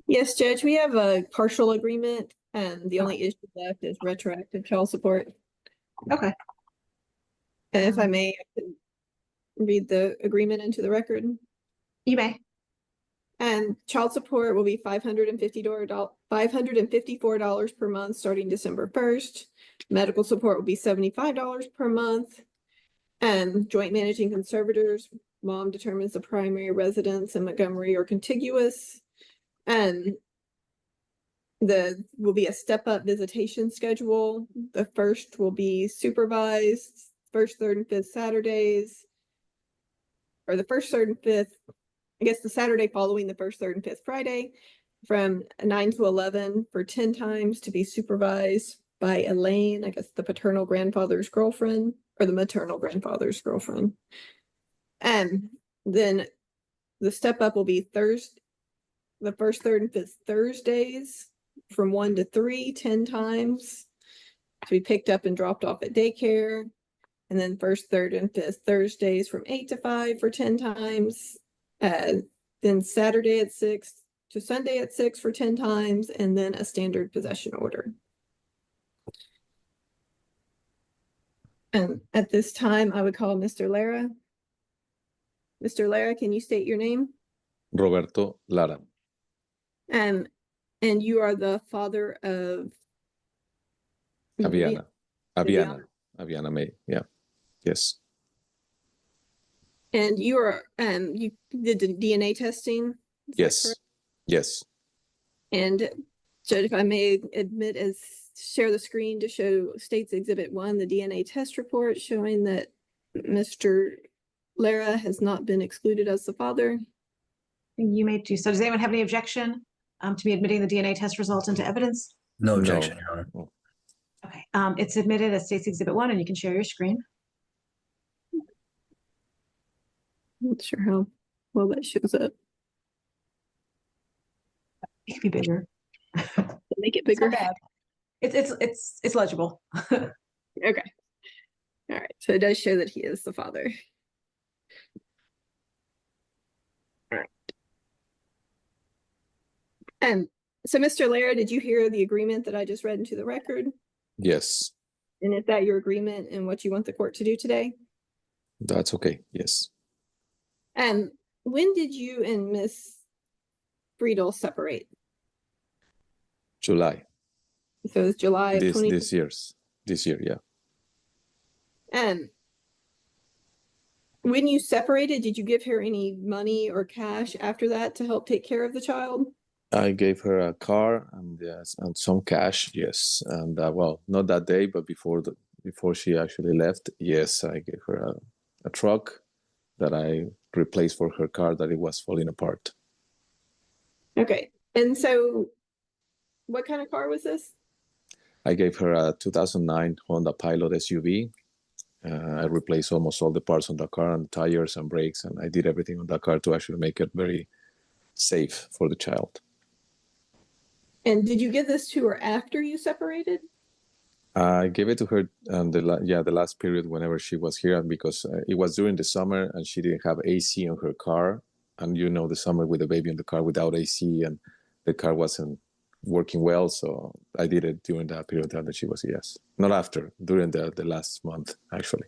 Yes, Judge, we have a partial agreement, and the only issue left is retroactive child support. Okay. And if I may, I can read the agreement into the record. You may. And child support will be $554 per month starting December 1st. Medical support will be $75 per month. And joint managing conservators, mom determines the primary residence in Montgomery or contiguous. And will be a step-up visitation schedule. The first will be supervised, first, third, and fifth Saturdays. Or the first, third, and fifth, I guess the Saturday following the first, third, and fifth Friday, from 9 to 11 for 10 times to be supervised by Elaine, I guess the paternal grandfather's girlfriend, or the maternal grandfather's girlfriend. And then the step-up will be the first, third, and fifth Thursdays from 1 to 3, 10 times to be picked up and dropped off at daycare. And then first, third, and fifth Thursdays from 8 to 5 for 10 times. Then Saturday at 6 to Sunday at 6 for 10 times, and then a standard possession order. And at this time, I would call Mr. Lara. Mr. Lara, can you state your name? Roberto Lara. And you are the father of Aviana May. Yeah. Yes. And you are you did the DNA testing? Yes. Yes. And Judge, if I may share the screen to show State's Exhibit 1, the DNA test report showing that Mr. Lara has not been excluded as the father. You may do so. Does anyone have any objection to me admitting the DNA test results into evidence? No objection, Your Honor. Okay. It's admitted as State's Exhibit 1, and you can share your screen. Not sure how well that shows up. It could be bigger. Make it bigger. It's not bad. It's legible. Okay. All right. So it does show that he is the father. All right. And so, Mr. Lara, did you hear the agreement that I just read into the record? Yes. And is that your agreement and what you want the court to do today? That's okay. Yes. And when did you and Miss Friedel separate? July. So it's July of this year, yeah. And when you separated, did you give her any money or cash after that to help take care of the child? I gave her a car and some cash, yes. And well, not that day, but before she actually left, yes, I gave her a truck that I replaced for her car that it was falling apart. Okay. And so what kind of car was this? I gave her a 2009 Honda Pilot SUV. I replaced almost all the parts on the car and tires and brakes, and I did everything on the car to actually make it very safe for the child. And did you give this to her after you separated? I gave it to her the last period whenever she was here, because it was during the summer and she didn't have AC on her car. And you know, the summer with the baby in the car without AC, and the car wasn't working well. So I did it during that period that she was, yes. Not after, during the last month, actually.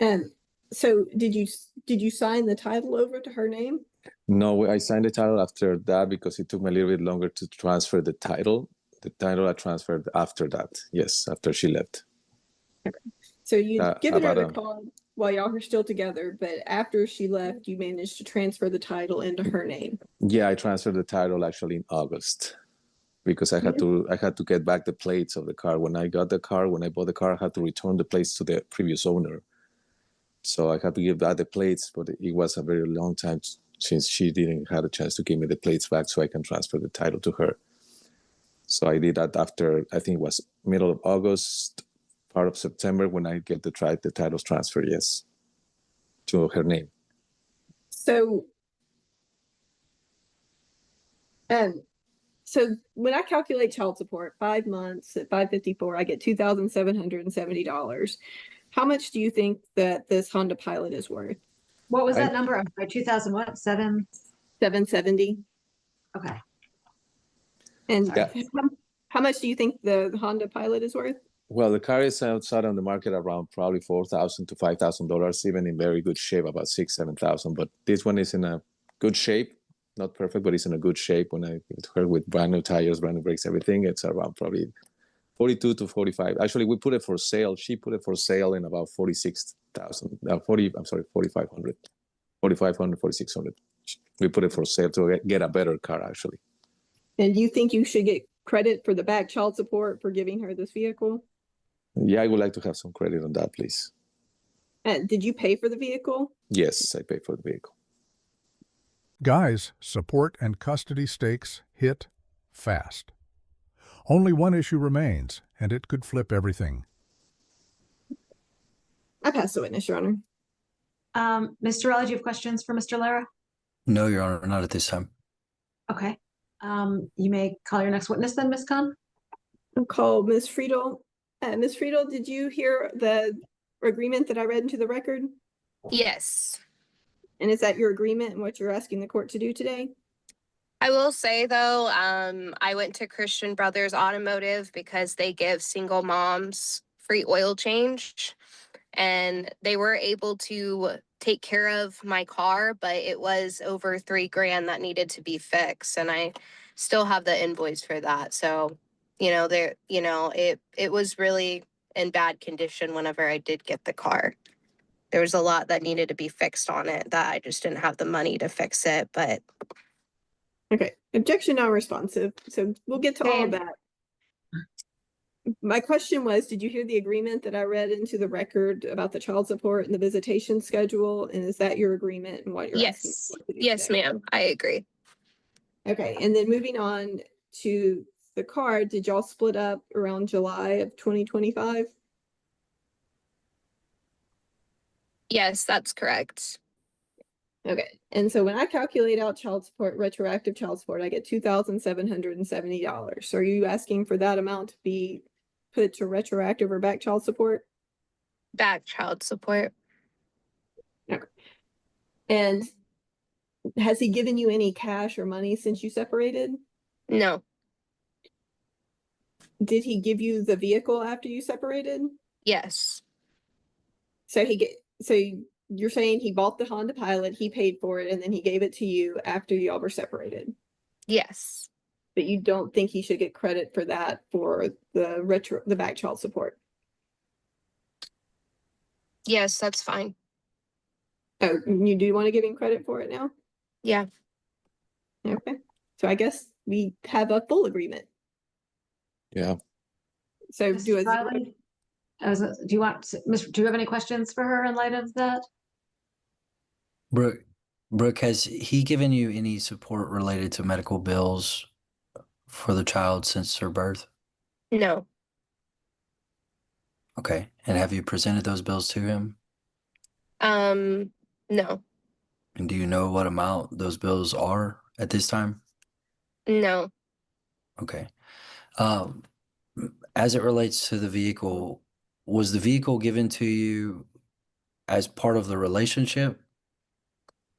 And so did you sign the title over to her name? No, I signed the title after that because it took me a little bit longer to transfer the title. The title I transferred after that, yes, after she left. Okay. So you've given her the car while y'all were still together, but after she left, you managed to transfer the title into her name. Yeah, I transferred the title actually in August because I had to get back the plates of the car. When I bought the car, I had to return the plates to the previous owner. So I had to give back the plates, but it was a very long time since she didn't have a chance to give me the plates back so I can transfer the title to her. So I did that after, I think it was middle of August, part of September, when I get the titles transferred, yes, to her name. So when I calculate child support, 5 months at $554, I get $2,770. How much do you think that this Honda Pilot is worth? What was that number? I'm sorry, 2000 what? 770? $770. Okay. And Yeah. how much do you think the Honda Pilot is worth? Well, the car is outside on the market around probably $4,000 to $5,000, even in very good shape, about $6,000 to $7,000. But this one is in a good shape, not perfect, but it's in a good shape. When I give it to her with brand new tires, brand new brakes, everything, it's around probably 42 to 45. Actually, we put it for sale. She put it for sale in about 46,000, 4,500, 4,500, 4,600. We put it for sale to get a better car, actually. And do you think you should get credit for the back child support for giving her this vehicle? Yeah, I would like to have some credit on that, please. And did you pay for the vehicle? Yes, I pay for the vehicle. Guys, support and custody stakes hit fast. Only one issue remains, and it could flip everything. I pass the witness, Your Honor. Mr. Raleigh, do you have questions for Mr. Lara? No, Your Honor, not at this time. Okay. You may call your next witness then, Ms. Khan. I'll call Ms. Friedel. Ms. Friedel, did you hear the agreement that I read into the record? Yes. And is that your agreement and what you're asking the court to do today? I will say though, I went to Christian Brothers Automotive because they give single moms free oil change, and they were able to take care of my car, but it was over $3,000 that needed to be fixed, and I still have the invoice for that. So, it was really in bad condition whenever I did get the car. There was a lot that needed to be fixed on it that I just didn't have the money to fix it, but Okay, objection non-responsive. So we'll get to all of Okay. that. My question was, did you hear the agreement that I read into the record about the child support and the visitation schedule? And is that your agreement and what you're asking? yes, the court to do yes, today? ma'am, I agree. Okay, and then moving on to the car, did y'all split up around July of 2025? Yes, that's correct. Okay, and so when I calculate out child support, retroactive child support, I get $2,770. So are you asking for that amount to be put to retroactive or back child support? Back child support. And has he given you any cash or money since you separated? No, Did he give you the vehicle after you separated? yes, So you're saying he bought the Honda Pilot, he paid for it, and then he gave it to you after y'all were separated. yes, But you don't think he should get credit for that for the back child support? yes, that's fine. Oh, you do want to give him credit for it now? Yeah, Okay, so I guess we have a full agreement. Yeah. So Ms. do Riley? Do you have any questions for her in light of that? Brooke, has he given you any support related to medical bills for the child since her birth? no, Okay. And have you presented those bills to him? no, And do you know what amount those bills are at this time? no. Okay. As it relates to the vehicle, was the vehicle given to you as part of the relationship?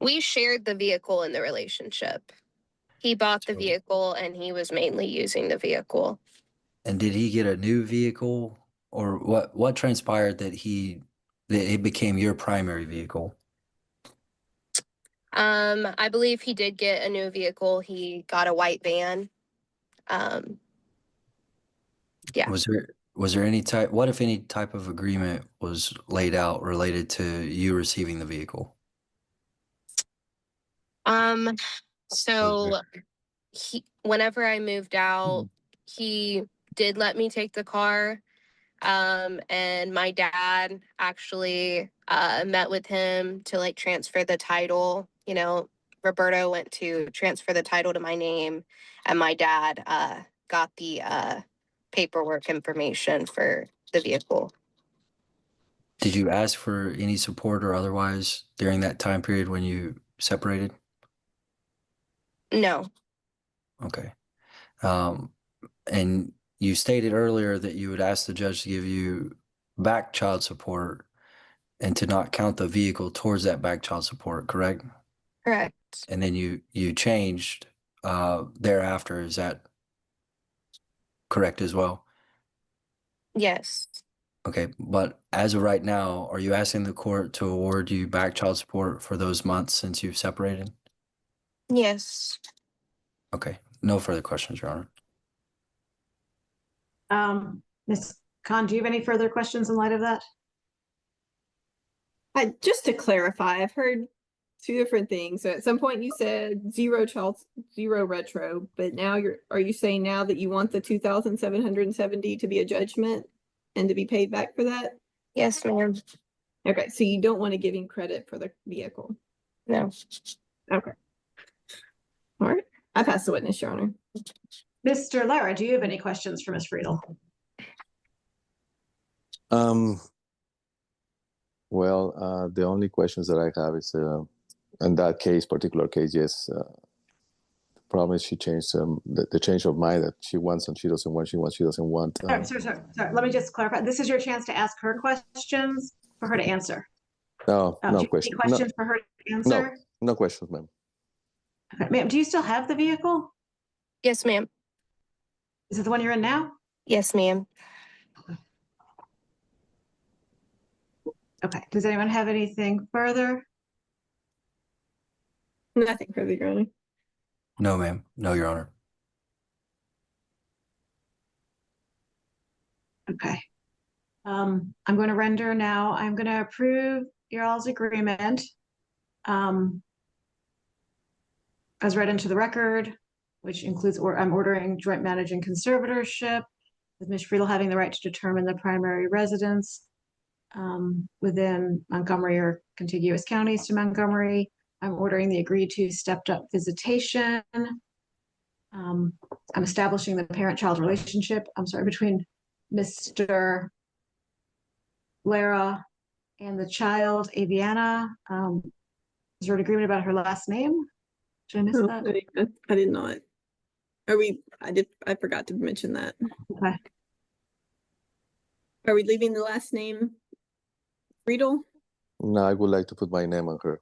We shared the vehicle in the relationship. He bought the So- vehicle and he was mainly using the vehicle. And did he get a new vehicle, or what transpired that it became your primary vehicle? I believe he did get a new vehicle. He got a white van. Yeah. Was there any type, what if any type of agreement was laid out related to you receiving the vehicle? So whenever I moved out, he did let me take the car. And my dad actually met with him to like transfer the title. Roberto went to transfer the title to my name, and my dad got the paperwork information for the vehicle. Did you ask for any support or otherwise during that time period when you separated? No, Okay. And you stated earlier that you would ask the judge to give you back child support and to not count the vehicle towards that back child support, correct? correct. And then you changed thereafter. Is that correct as well? Yes. Okay, but as of right now, are you asking the court to award you back child support for those months since you've separated? Yes. Okay, no further questions, Your Honor. Ms. Khan, do you have any further questions in light of that? Just to clarify, I've heard two different things. So at some point you said zero retro, but now are you saying now that you want the 2,770 to be a judgment and to be paid back for that? Yes, ma'am. Okay, so you don't want to give him credit for the vehicle. No. Okay. All right. I pass the witness, Your Honor. Mr. Lara, do you have any questions for Ms. Friedel? Well, the only questions that I have is, in that particular case, yes. The problem is she changed the change of mind that she wants and she doesn't want. She doesn't want. Sorry. Let me just clarify. This is your chance to ask her questions for her to answer. No, Do you no have question. any questions for her to answer? No questions, ma'am. Okay. Ma'am, do you still have the vehicle? Yes, ma'am. Is it the one you're in now? Yes, ma'am. Okay. Does anyone have anything further? Nothing further, Your Honor. No, ma'am. No, Your Honor. Okay. I'm going to render now. I'm going to approve your all's agreement as read into the record, which includes, I'm ordering joint managing conservatorship with Ms. Friedel having the right to determine the primary residence within Montgomery or contiguous counties to Montgomery. I'm ordering the agreed to stepped up visitation. I'm establishing the parent-child relationship, between Mr. Lara and the child, Aviana. Is there an agreement about her last name? Did I miss No, that? I did not. I forgot to mention that. Okay. Are we leaving the last name Friedel? No, I would like to put my name on her.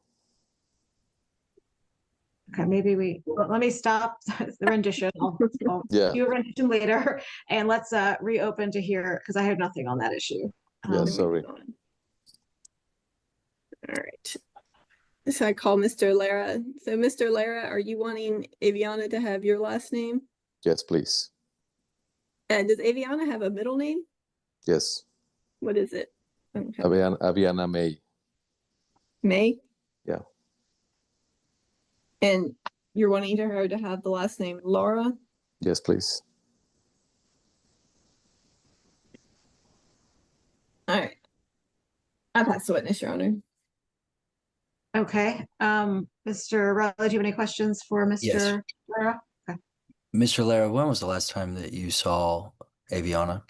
Okay, maybe let me stop the rendition. I'll Yeah. do a rendition later, and let's reopen to hear, because I have nothing on that issue. Yeah, sorry. All right. So I call Mr. Lara. So Mr. Lara, are you wanting Aviana to have your last name? Yes, please. And does Aviana have a middle name? Yes. What is it? I don't have it. Aviana May. May? Yeah. And you're wanting her to have the last name Laura? Yes, please. All right. I pass the witness, Your Honor. Okay. Mr. Rowley, do you have any questions for Mr. Yes. Lara? Okay. Mr. Lara, when was the last time that you saw Aviana?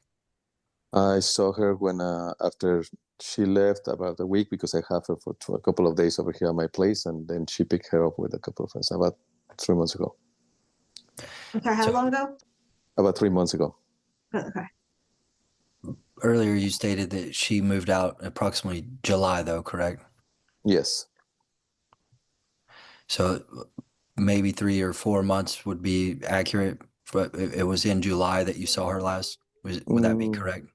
I saw her when after she left about a week because I have her for a couple of days over here at my place, and then she picked her up with a couple of friends about 3 months ago. Okay, how long ago? About 3 months ago. Okay. Earlier, you stated that she moved out approximately July, though, correct? Yes. So maybe 3 or 4 months would be accurate, but it was in July that you saw her last. Would that be correct?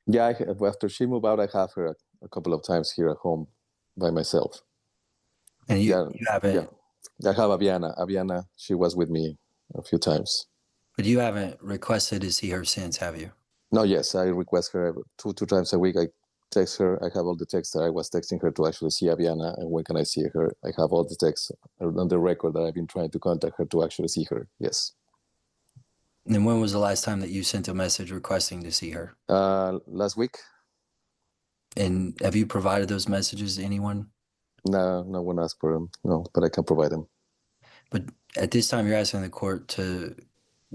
Yeah, after she moved out, I have her a couple of times here at home by myself. And you haven't, I have Aviana. Aviana, she was with me a few times. but you haven't requested to see her since, have you? No, yes, I request her two times a week. I text her. I have all the texts that I was texting her to actually see Aviana. And when can I see her? I have all the texts on the record that I've been trying to contact her to actually see her. Yes. And when was the last time that you sent a message requesting to see her? Last week. And have you provided those messages to anyone? No one asked for them. No, but I can provide them. But at this time, you're asking the court to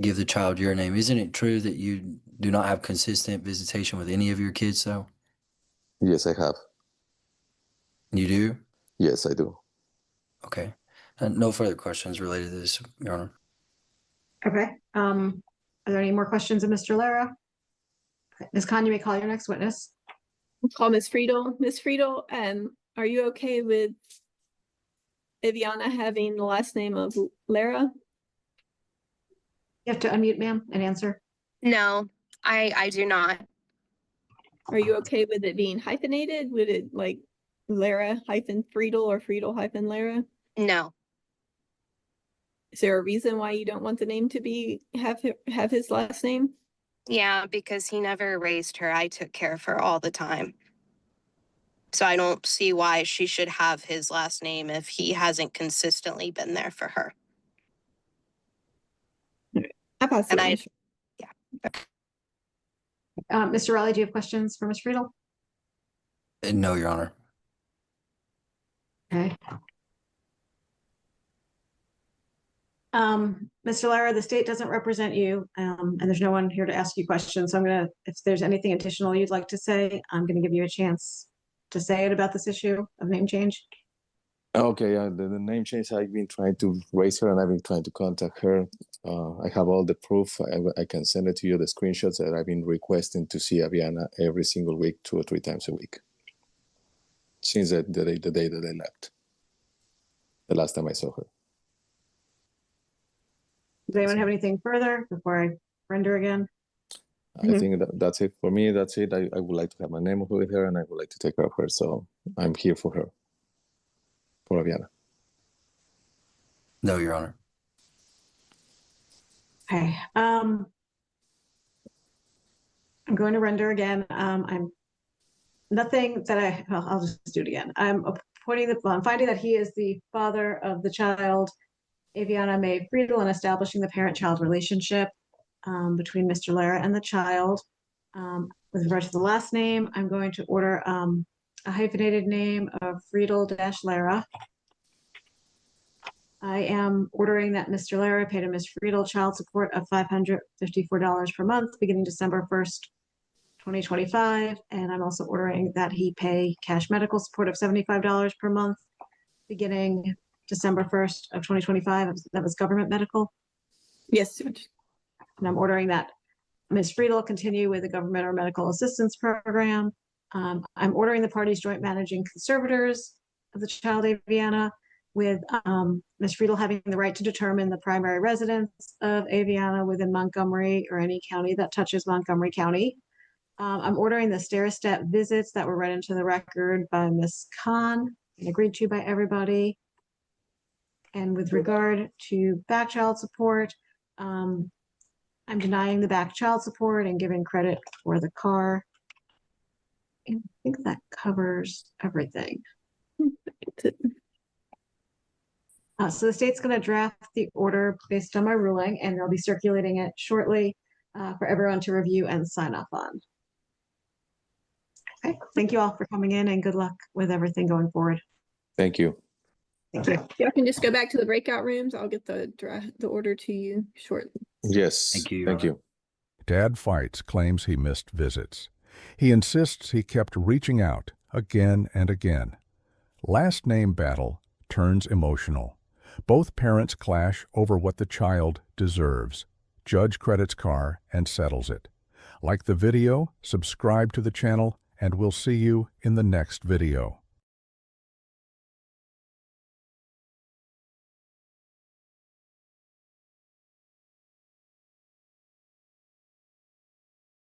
give the child your name. Isn't it true that you do not have consistent visitation with any of your kids, though? Yes, I have. You do? Yes, I do. Okay. No further questions related to this, Your Honor. Okay. Are there any more questions of Mr. Lara? Okay. Ms. Khan, you may call your next witness. Call Ms. Friedel. Ms. Friedel, are you okay with Aviana having the last name of Lara? You have to unmute, ma'am, and answer. No, I do not. Are you okay with it being hyphenated? Would it like Lara hyphen Friedel or Friedel hyphen Lara? No. Is there a reason why you don't want the name to be have his last name? Yeah, because he never raised her. I took care of her all the time. So I don't see why she should have his last name if he hasn't consistently been there for her. I pass the And I- initial. Mr. Raleigh, do you have questions for Ms. Friedel? No, Your Honor. Okay. Mr. Lara, the state doesn't represent you, and there's no one here to ask you questions. So I'm gonna, if there's anything additional you'd like to say, I'm gonna give you a chance to say it about this issue of name change. Okay, the name change, I've been trying to raise her and I've been trying to contact her. I have all the proof. I can send it to you, the screenshots that I've been requesting to see Aviana every single week, 2 or 3 times a week. Since the day that I left. The last time I saw her. Does anyone have anything further before I render again? I think that's it. For me, that's it. I would like to have my name with her and I would like to take care of her. So I'm here for her. For Aviana. No, Your Honor. Okay, I'm going to render again. I'm nothing that I'll just do it again. I'm finding that he is the father of the child, Aviana Mae Friedel, and establishing the parent-child relationship between Mr. Lara and the child. With regard to the last name, I'm going to order a hyphenated name of Friedel-Lara. I am ordering that Mr. Lara pay to Ms. Friedel child support of $554 per month beginning December 1st, 2025. And I'm also ordering that he pay cash medical support of $75 per month beginning December 1st of 2025. That was government medical. Yes, Judge. And I'm ordering that Ms. Friedel continue with the government or medical assistance program. I'm ordering the parties joint managing conservators of the child Aviana, with Ms. Friedel having the right to determine the primary residence of Aviana within Montgomery or any county that touches Montgomery County. I'm ordering the stair-step visits that were read into the record by Ms. Khan and agreed to by everybody. And with regard to back child support, I'm denying the back child support and giving credit for the car. I think that covers everything. So the state's going to draft the order based on my ruling, and they'll be circulating it shortly for everyone to review and sign off on. Okay, thank you all for coming in, and good luck with everything going forward. Thank you. Thank you. Y'all can just go back to the breakout rooms. I'll get the order to you shortly. Yes. Thank you, Your Thank Honor. you. Dad Fights claims he missed visits. He insists he kept reaching out again and again. Last name battle turns emotional. Both parents clash over what the child deserves. Judge credits car and settles it. Like the video, subscribe to the channel, and we'll see you in the next video.